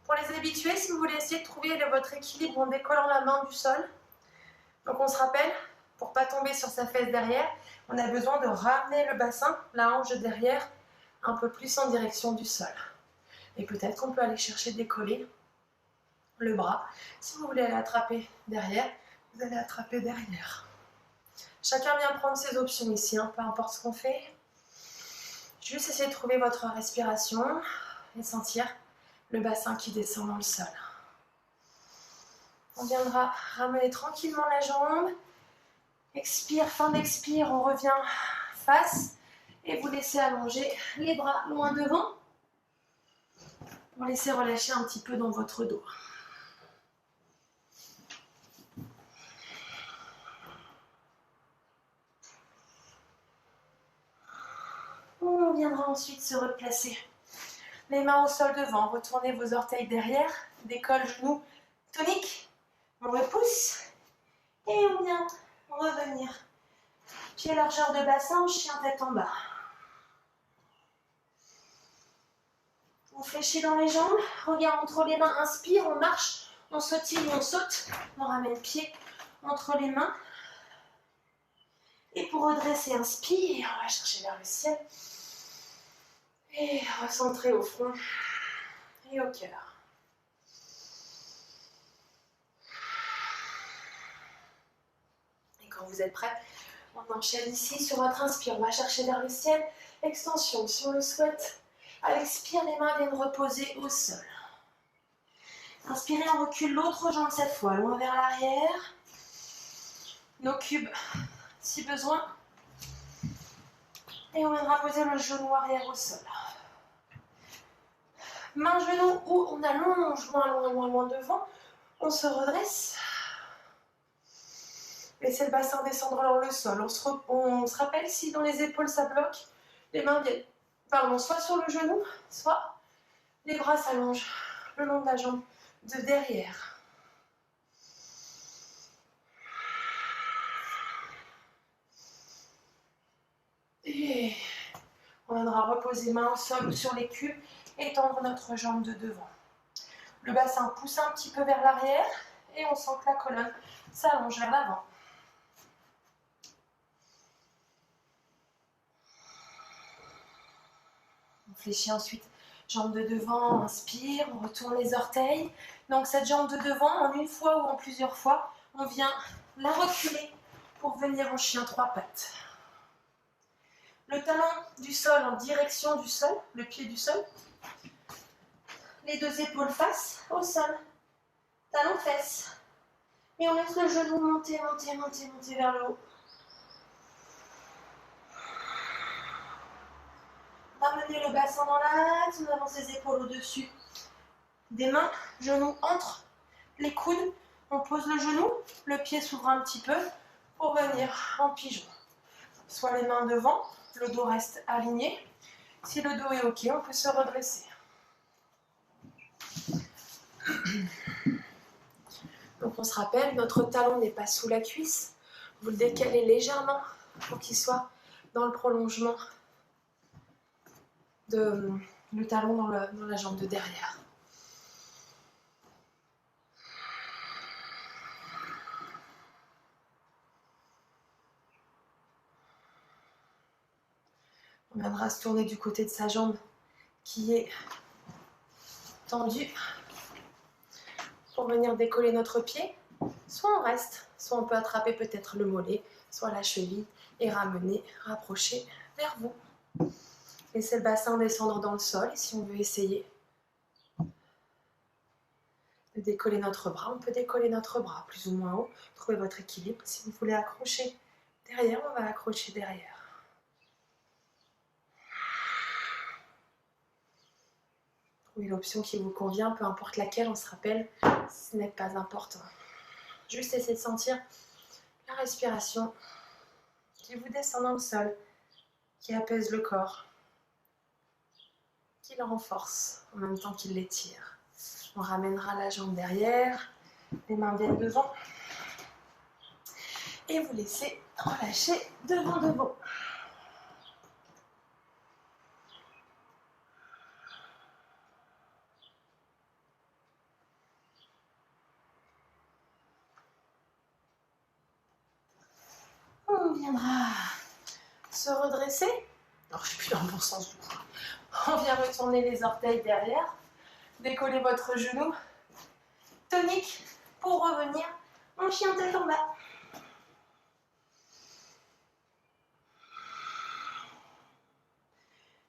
Pour les habitués, si vous voulez essayer de trouver votre équilibre en décollant la main du sol, donc on se rappelle, pour ne pas tomber sur sa fesse derrière, on a besoin de ramener le bassin, la hanche derrière, un peu plus en direction du sol. Et peut-être qu'on peut aller chercher décoller le bras. Si vous voulez aller attraper derrière, vous allez attraper derrière. Chacun vient prendre ses options ici, peu importe ce qu'on fait. Juste essayer de trouver votre respiration et sentir le bassin qui descend dans le sol. On viendra ramener tranquillement la jambe. Expire, fin d'expire, on revient face et vous laissez allonger les bras loin devant pour laisser relâcher un petit peu dans votre dos. On viendra ensuite se replacer. Les mains au sol devant, retournez vos orteils derrière, décolle genou, tonique, on repousse et on vient revenir. Pied largeur de bassin, chien tête en bas. On fléchit dans les jambes, regard entre les mains, inspire, on marche, on sautille, on saute, on ramène pied entre les mains. Et pour redresser, inspire, on va chercher vers le ciel. Et recentrer au front et au cœur. Et quand vous êtes prêts, on enchaîne ici sur votre inspire. On va chercher vers le ciel. Extension, si on le souhaite. À l'expire, les mains viennent reposer au sol. Inspirez, on recule l'autre jambe cette fois, loin vers l'arrière. Nos cubes, si besoin. Et on viendra poser le genou arrière au sol. Main, genou, ou on allonge loin devant. On se redresse. Laissez le bassin descendre dans le sol. On se rappelle si dans les épaules ça bloque, les mains viennent soit sur le genou, soit les bras s'allongent le long de la jambe de derrière. Et Et on viendra reposer main au sol ou sur les culs et tendre notre jambe de devant. Le bassin pousse un petit peu vers l'arrière et on sent que la colonne s'allonge vers l'avant. On fléchit ensuite, jambe de devant, on inspire, on retourne les orteils. Donc cette jambe de devant, en une fois ou en plusieurs fois, on vient la reculer pour venir en chien trois pattes. Le talon du sol en direction du sol, le pied du sol. Les deux épaules face au sol, talon fesse. Et on laisse le genou monter, monter, monter, monter vers le haut. Ramenez le bassin dans l'axe, on avance les épaules au-dessus des mains, genoux entre les coudes, on pose le genou, le pied s'ouvre un petit peu pour venir en pigeon. Soit les mains devant, le dos reste aligné. Si le dos est ok, on peut se redresser. Donc on se rappelle, notre talon n'est pas sous la cuisse. Vous le décalez légèrement pour qu'il soit dans le prolongement de le talon dans la jambe de derrière. On viendra se tourner du côté de sa jambe qui est tendue pour venir décoller notre pied. Soit on reste, soit on peut attraper peut-être le mollet, soit la cheville et ramener, rapprocher vers vous. Laissez le bassin descendre dans le sol. Et si on veut essayer de décoller notre bras, on peut décoller notre bras plus ou moins haut. Trouvez votre équilibre. Si vous voulez accrocher derrière, on va accrocher derrière. Trouvez l'option qui vous convient, peu importe laquelle, on se rappelle, ce n'est pas important. Juste essayez de sentir la respiration qui vous descend dans le sol, qui apaise le corps, qui le renforce en même temps qu'il l'étire. On ramènera la jambe derrière, les mains viennent devant et vous laissez relâcher devant de vous. On viendra se redresser. Alors, je suis plus dans le bon sens du coup. On vient retourner les orteils derrière, décoller votre genou, tonique pour revenir en chien tête en bas.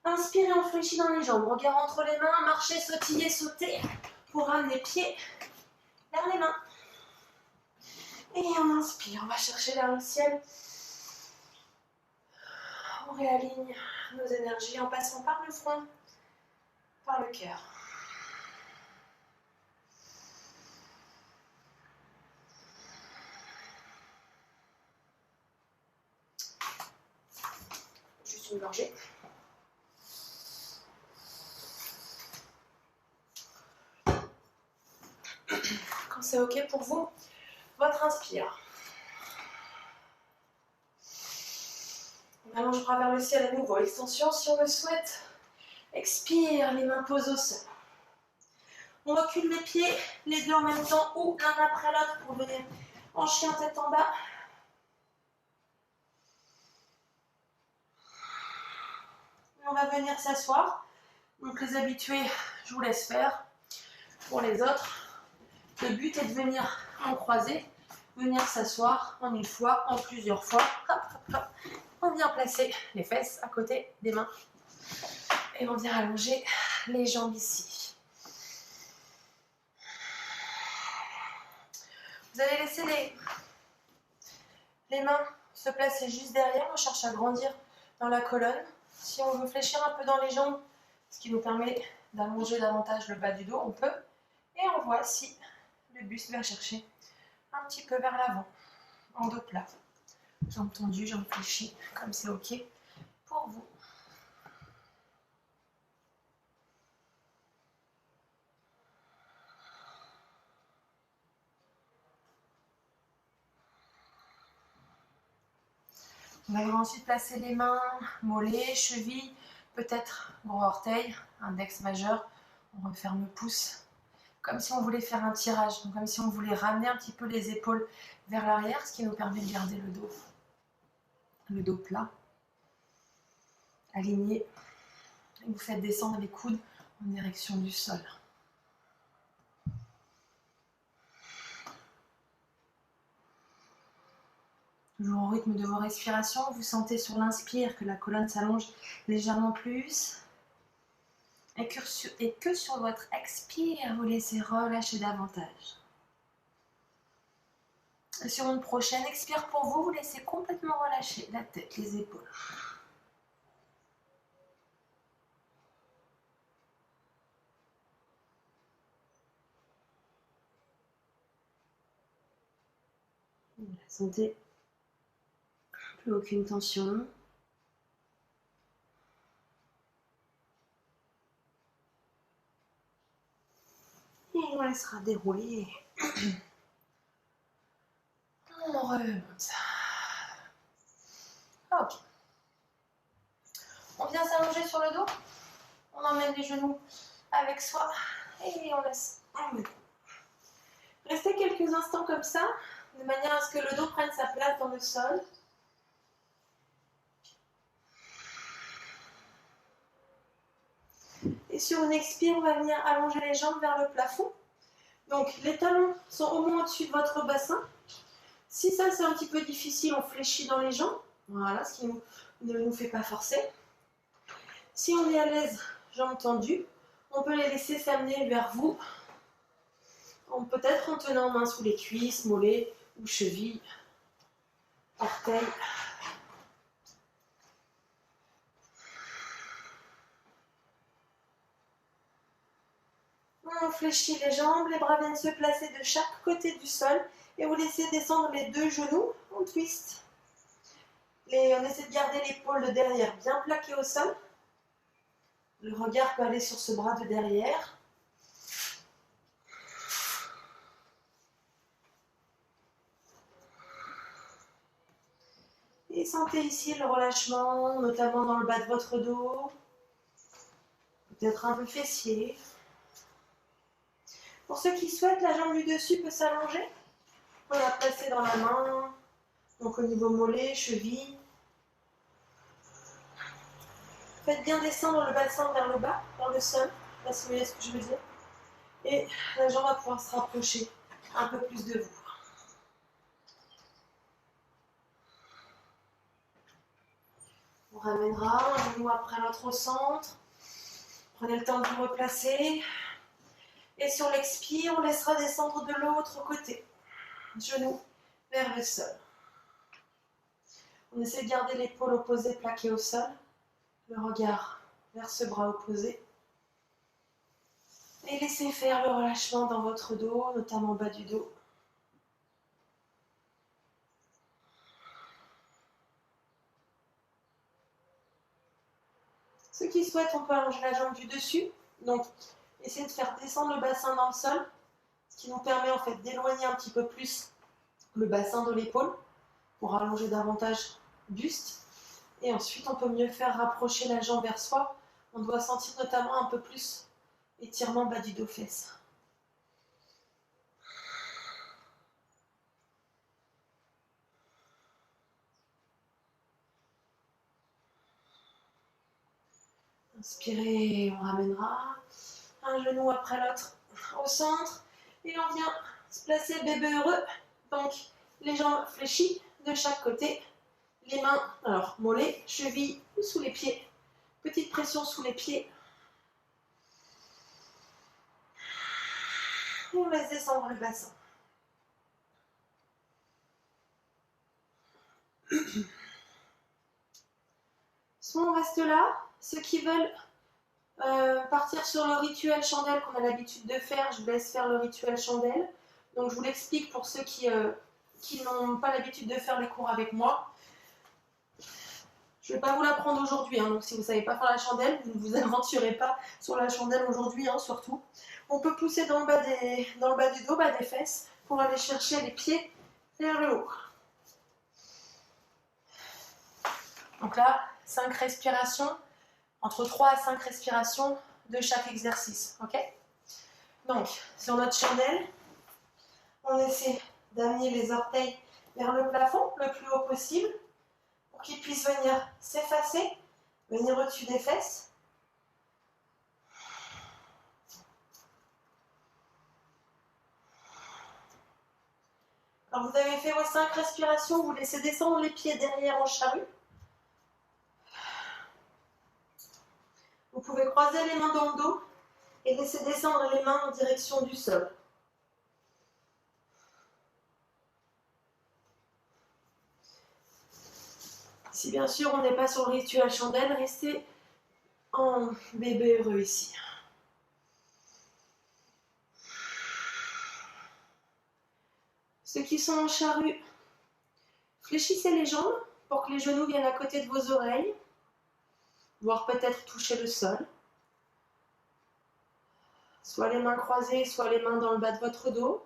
Inspirez, on fléchit dans les jambes, regard entre les mains, marchez, sautillez, sautez pour ramener pied vers les mains. Et on inspire, on va chercher vers le ciel. On réaligne nos énergies en passant par le front, par le cœur. Juste une gorgée. Quand c'est ok pour vous, votre inspire. On allonge le bras vers le ciel à nouveau. Extension si on le souhaite. Expire, les mains posent au sol. On recule les pieds, les deux en même temps ou l'un après l'autre pour venir en chien tête en bas. Et on va venir s'asseoir. Donc les habitués, je vous laisse faire. Pour les autres, le but est de venir en croisé, venir s'asseoir en une fois, en plusieurs fois. Hop, hop, hop. On vient placer les fesses à côté des mains. Et on vient allonger les jambes ici. Vous allez laisser les mains se placer juste derrière. On cherche à grandir dans la colonne. Si on veut fléchir un peu dans les jambes, ce qui nous permet d'allonger davantage le bas du dos, on peut. Et on voit si le buste va chercher un petit peu vers l'avant, en dos plat. Jambes tendues, jambes fléchies, comme c'est ok pour vous. On va ensuite placer les mains, mollets, chevilles, peut-être gros orteil, index majeur. On referme le pouce, comme si on voulait faire un tirage, donc comme si on voulait ramener un petit peu les épaules vers l'arrière, ce qui nous permet de garder le dos plat, aligné. Et vous faites descendre les coudes en direction du sol. Toujours au rythme de vos respirations, vous sentez sur l'inspire que la colonne s'allonge légèrement plus. Et que sur votre expire, vous laissez relâcher davantage. Et sur une prochaine expire pour vous, vous laissez complètement relâcher la tête, les épaules. Sentez plus aucune tension. Et on laissera dérouler. On remonte. Ok. On vient s'allonger sur le dos. On emmène les genoux avec soi. Et on laisse. Restez quelques instants comme ça, de manière à ce que le dos prenne sa place dans le sol. Et sur une expire, on va venir allonger les jambes vers le plafond. Donc les talons sont au moins au-dessus de votre bassin. Si ça c'est un petit peu difficile, on fléchit dans les jambes. Voilà, ce qui ne nous fait pas forcer. Si on est à l'aise, jambes tendues, on peut les laisser s'amener vers vous. Peut-être en tenant main sous les cuisses, mollets ou chevilles, orteils. On fléchit les jambes, les bras viennent se placer de chaque côté du sol et vous laissez descendre les deux genoux en twist. On essaie de garder l'épaule de derrière bien plaquée au sol. Le regard peut aller sur ce bras de derrière. Et sentez ici le relâchement, notamment dans le bas de votre dos, peut-être un peu fessier. Pour ceux qui souhaitent, la jambe du dessus peut s'allonger. On la placer dans la main, donc au niveau mollet, cheville. Faites bien descendre le bassin vers le bas, vers le sol, là si vous voyez ce que je veux dire. Et la jambe va pouvoir se rapprocher un peu plus de vous. On ramènera un genou après l'autre au centre. Prenez le temps de vous replacer. Et sur l'expire, on laissera descendre de l'autre côté. Genou vers le sol. On essaie de garder l'épaule opposée plaquée au sol. Le regard vers ce bras opposé. Et laissez faire le relâchement dans votre dos, notamment au bas du dos. Ceux qui souhaitent, on peut allonger la jambe du dessus. Donc, essayez de faire descendre le bassin dans le sol, ce qui nous permet en fait d'éloigner un petit peu plus le bassin de l'épaule pour allonger davantage le buste. Et ensuite, on peut mieux faire rapprocher la jambe vers soi. On doit sentir notamment un peu plus étirement bas du dos fesses. Inspirez, on ramènera un genou après l'autre au centre. Et on vient se placer bébé heureux. Donc, les jambes fléchies de chaque côté. Les mains, alors mollets, chevilles ou sous les pieds. Petite pression sous les pieds. Et on laisse descendre le bassin. Soit on reste là. Ceux qui veulent partir sur le rituel chandelle qu'on a l'habitude de faire, je vous laisse faire le rituel chandelle. Donc je vous l'explique pour ceux qui n'ont pas l'habitude de faire les cours avec moi. Je ne vais pas vous l'apprendre aujourd'hui, hein, donc si vous ne savez pas faire la chandelle, vous ne vous aventurez pas sur la chandelle aujourd'hui, hein, surtout. On peut pousser dans le bas du dos, bas des fesses, pour aller chercher les pieds vers le haut. Donc là, 5 respirations, entre 3 à 5 respirations de chaque exercice. Ok? Donc, sur notre chandelle, on essaie d'amener les orteils vers le plafond le plus haut possible pour qu'ils puissent venir s'effacer, venir au-dessus des fesses. Quand vous avez fait vos 5 respirations, vous laissez descendre les pieds derrière en charrue. Vous pouvez croiser les mains dans le dos et laisser descendre les mains en direction du sol. Si bien sûr on n'est pas sur le rituel chandelle, restez en bébé heureux ici. Ceux qui sont en charrue, fléchissez les jambes pour que les genoux viennent à côté de vos oreilles, voire peut-être toucher le sol. Soit les mains croisées, soit les mains dans le bas de votre dos.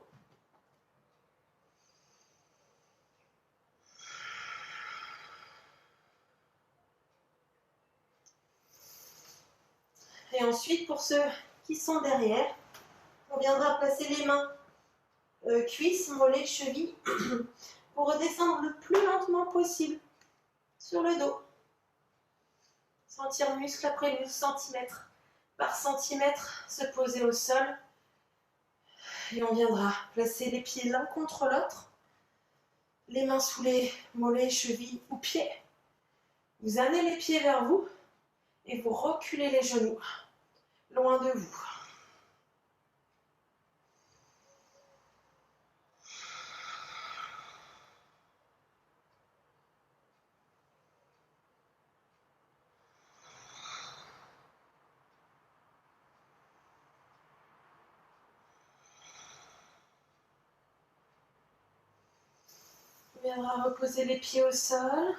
Et ensuite, pour ceux qui sont derrière, on viendra placer les mains cuisses, mollets, chevilles pour redescendre le plus lentement possible sur le dos. Sentir muscle après muscle, centimètre par centimètre, se poser au sol. Et on viendra placer les pieds l'un contre l'autre, les mains sous les mollets, chevilles ou pieds. Vous amenez les pieds vers vous et vous reculez les genoux loin de vous. On viendra reposer les pieds au sol.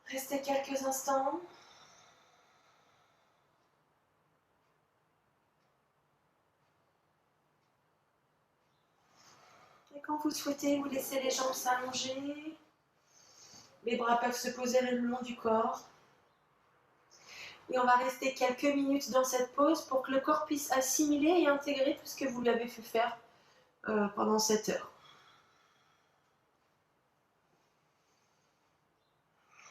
Restez quelques instants. Et quand vous souhaitez, vous laissez les jambes s'allonger. Les bras peuvent se poser le long du corps. Et on va rester quelques minutes dans cette pause pour que le corps puisse assimiler et intégrer tout ce que vous lui avez fait faire pendant cette heure.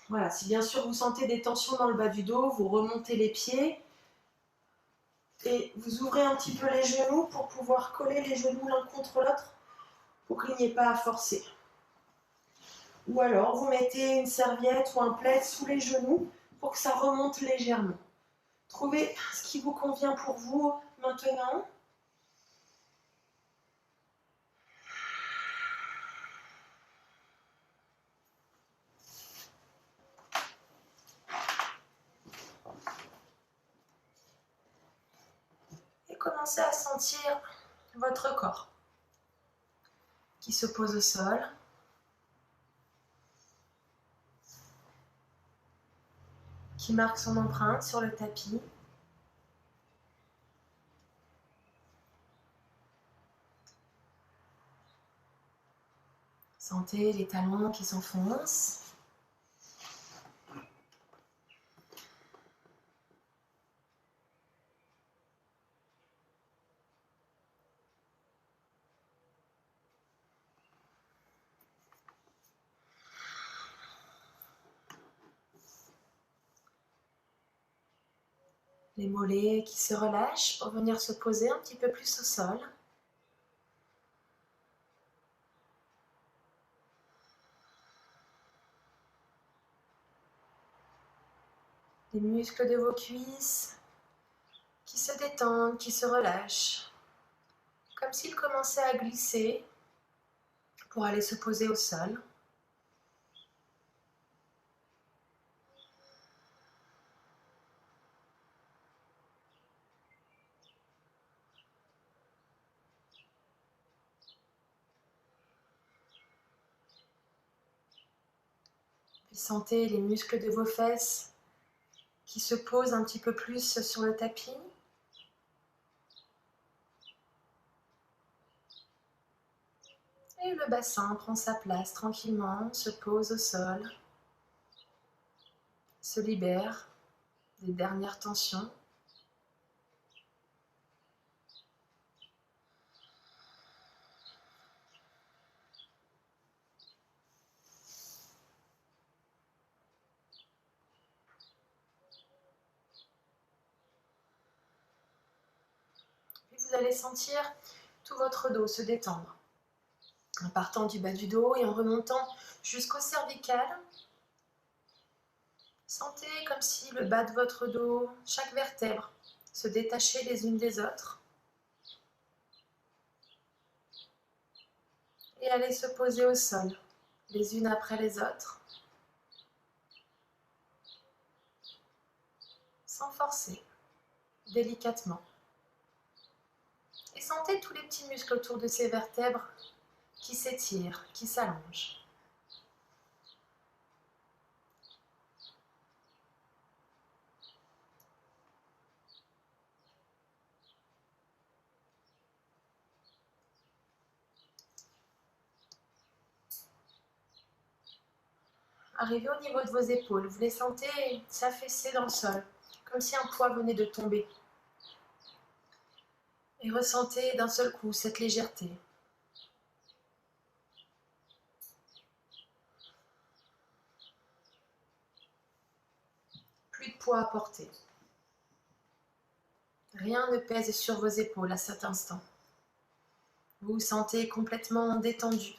Voilà, si bien sûr vous sentez des tensions dans le bas du dos, vous remontez les pieds et vous ouvrez un petit peu les genoux pour pouvoir coller les genoux l'un contre l'autre pour qu'il n'y ait pas à forcer. Ou alors vous mettez une serviette ou un plaid sous les genoux pour que ça remonte légèrement. Trouvez ce qui vous convient pour vous maintenant. Et commencez à sentir votre corps qui se pose au sol. Qui marque son empreinte sur le tapis. Sentez les talons qui s'enfoncent. Les mollets qui se relâchent pour venir se poser un petit peu plus au sol. Les muscles de vos cuisses qui se détendent, qui se relâchent, comme s'ils commençaient à glisser pour aller se poser au sol. Puis sentez les muscles de vos fesses qui se posent un petit peu plus sur le tapis. Et le bassin prend sa place tranquillement, se pose au sol. se libère des dernières tensions. Puis vous allez sentir tout votre dos se détendre. En partant du bas du dos et en remontant jusqu'au cervical. Sentez comme si le bas de votre dos, chaque vertèbre, se détachait les unes des autres. Et allez se poser au sol, les unes après les autres, sans forcer, délicatement. Et sentez tous les petits muscles autour de ces vertèbres qui s'étirent, qui s'allongent. Arrivez au niveau de vos épaules, vous les sentez s'affaisser dans le sol, comme si un poids venait de tomber. Et ressentez d'un seul coup cette légèreté. Plus de poids à porter. Rien ne pèse sur vos épaules à cet instant. Vous vous sentez complètement détendu,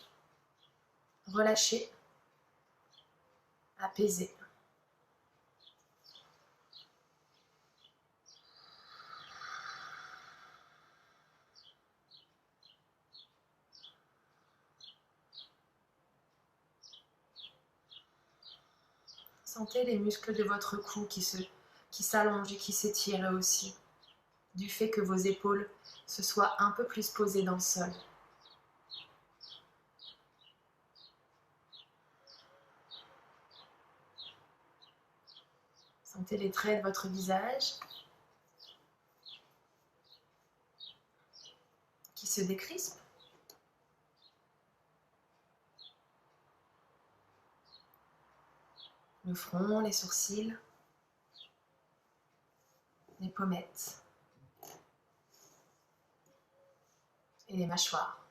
relâché, apaisé. Sentez les muscles de votre cou qui s'allongent et qui s'étirent eux aussi, du fait que vos épaules se soient un peu plus posées dans le sol. Sentez les traits de votre visage qui se décrispent. Le front, les sourcils, les pommettes et les mâchoires.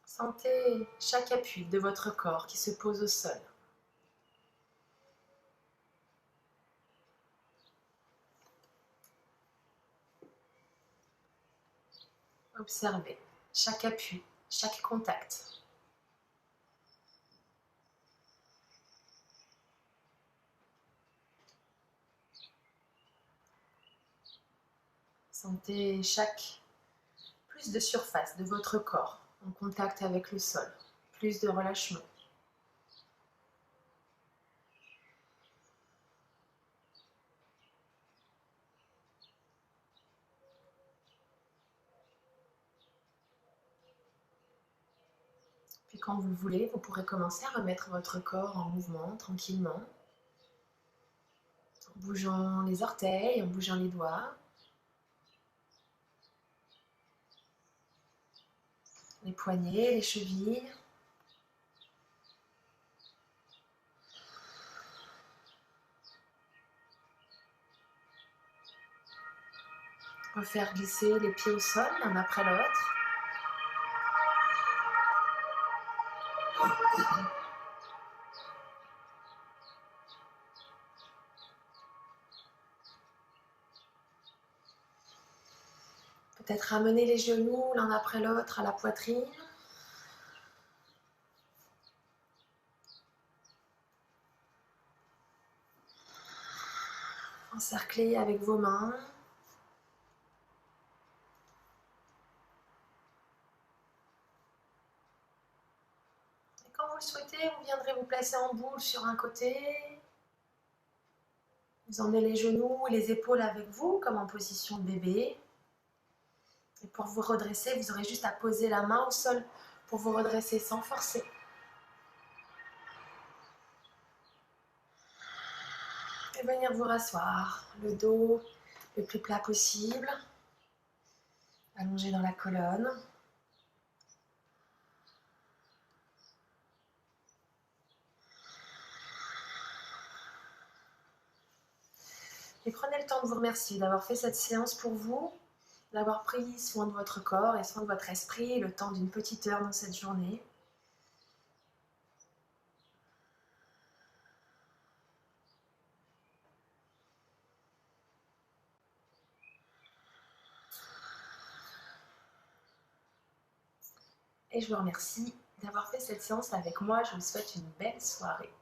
Sentez chaque appui de votre corps qui se pose au sol. Observez chaque appui, chaque contact. Sentez plus de surface de votre corps en contact avec le sol, plus de relâchement. Puis quand vous le voulez, vous pourrez commencer à remettre votre corps en mouvement tranquillement, en bougeant les orteils, en bougeant les doigts, les poignets, les chevilles. Refaire glisser les pieds au sol l'un après l'autre. Peut-être ramener les genoux l'un après l'autre à la poitrine. Encercler avec vos mains. Et quand vous le souhaitez, vous viendrez vous placer en boule sur un côté. Vous emmenez les genoux et les épaules avec vous, comme en position de bébé. Et pour vous redresser, vous aurez juste à poser la main au sol pour vous redresser sans forcer. Puis venir vous rasseoir, le dos le plus plat possible, allongé dans la colonne. Et prenez le temps de vous remercier d'avoir fait cette séance pour vous, d'avoir pris soin de votre corps et soin de votre esprit le temps d'une petite heure dans cette journée. Et je vous remercie d'avoir fait cette séance avec moi. Je vous souhaite une belle soirée.